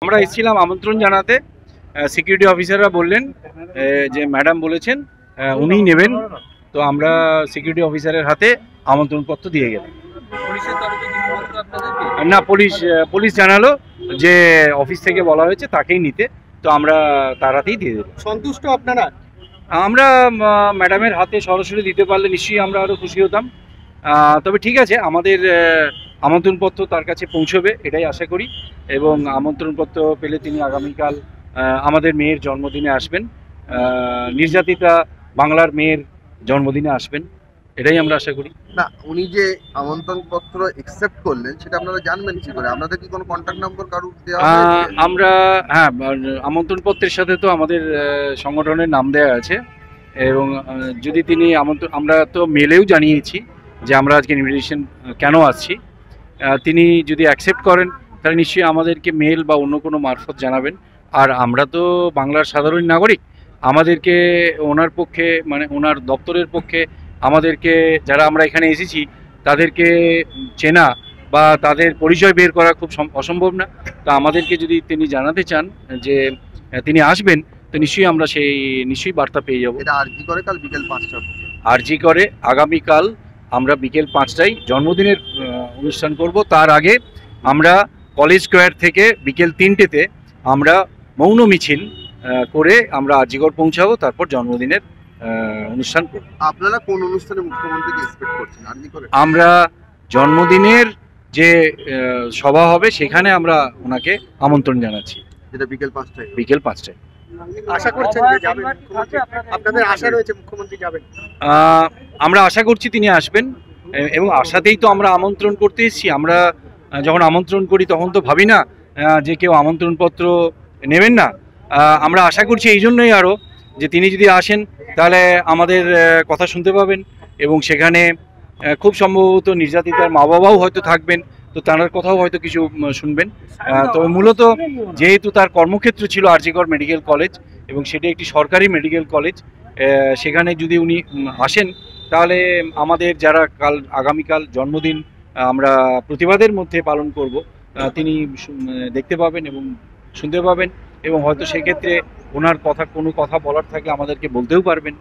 আমরা এসেছিলাম আমন্ত্রণ জানাতে। সিকিউরিটি অফিসাররা বললেন যে ম্যাডাম বলেছেন উনিই নেবেন, তো আমরা সিকিউরিটি অফিসারের হাতে আমন্ত্রণপত্র দিয়ে গেলাম। না, পুলিশ জানালো যে অফিস থেকে বলা হয়েছে তাকেই নিতে, তো আমরা তার হাতেই দিয়ে দিলাম। সন্তুষ্ট আপনারা? আমরা ম্যাডামের হাতে সরাসরি দিতে পারলে নিশ্চয়ই আমরা আরও খুশি হতাম। তবে ঠিক আছে, আমাদের আমন্ত্রণপত্র তার কাছে পৌঁছবে এটাই আশা করি, এবং আমন্ত্রণপত্র পেলে তিনি আগামীকাল আমাদের মেয়ের জন্মদিনে আসবেন, নির্যাতিতা বাংলার মেয়ের জন্মদিনে আসবেন, এটাই আমরা আশা করি। না, উনি যে আমন্ত্রণপত্র অ্যাকসেপ্ট করলেন সেটা আপনারা জানবেন কি করে? আপনাদের কি কোনো কন্ট্যাক্ট নম্বর কারো দেওয়া হয়েছে? আমরা আমন্ত্রণপত্রের সাথে তো আমাদের সংগঠনের নাম দেওয়া আছে, এবং যদি তিনি আমরা তো মেলেও জানিয়েছি যে আমরা আজকে ইনভিটেশন কেন আসছি, তিনি যদি অ্যাকসেপ্ট করেন তাহলে নিশ্চয়ই আমাদেরকে মেল বা অন্য কোনো মারফত জানাবেন। আর আমরা তো বাংলার সাধারণ নাগরিক, আমাদেরকে ওনার পক্ষে মানে ওনার দপ্তরের পক্ষে আমাদেরকে যারা আমরা এখানে এসেছি তাদেরকে চেনা বা তাদের পরিচয় বের করা খুব অসম্ভব না। তা আমাদেরকে যদি তিনি জানাতে চান যে তিনি আসবেন, তো নিশ্চয়ই আমরা নিশ্চয়ই বার্তা পেয়ে যাব। এটা আরজি করে কাল বিকেল 5টা। আরজি করে আগামীকাল আমরা বিকেল 5টায় জন্মদিনের অনুষ্ঠান করব। তার আগে আমরা কলেজ স্কোয়ার থেকে বিকেল 3টেতে আমরা মৌন মিছিল করে আমরা আরজিগড় পৌঁছাবো, তারপর জন্মদিনের অনুষ্ঠান করব। আপনারা কোন অনুষ্ঠানে মুখ্যমন্ত্রীকে এক্সপেক্ট করছেন? আরজি করে আমরা জন্মদিনের যে সভা হবে সেখানে আমরা ওনাকে আমন্ত্রণ জানাচ্ছি, যেটা বিকেল 5টায়। বিকেল 5টায়। আশা করছেন যে যাবেন মুখ্যমন্ত্রী? আপনাদের আশা রয়েছে মুখ্যমন্ত্রী যাবেন? আমরা আশা করছি তিনি আসবেন, এবং আশাতেই তো আমরা আমন্ত্রণ করতে এসেছি। আমরা যখন আমন্ত্রণ করি তখন তো ভাবি না যে কেউ আমন্ত্রণপত্র নেবেন না। আমরা আশা করছি এই জন্যই আরও যে তিনি যদি আসেন তাহলে আমাদের কথা শুনতে পাবেন, এবং সেখানে খুব সম্ভবত নির্যাতিতার মা বাবাও হয়তো থাকবেন, তো তার কথাও হয়তো কিছু শুনবেন। তবে মূলত যেহেতু তার কর্মক্ষেত্র ছিল আরজিগড় মেডিকেল কলেজ, এবং সেটি একটি সরকারি মেডিকেল কলেজ, সেখানে যদি উনি আসেন তাহলে আমাদের যারা আগামীকাল জন্মদিন আমরা প্রতিবাদের মধ্যে পালন করব, তিনি দেখতে পাবেন এবং শুনতে পাবেন, এবং হয়তো সেক্ষেত্রে ওনার কোনো কথা বলার থাকলে আমাদেরকে বলতেও পারবেন।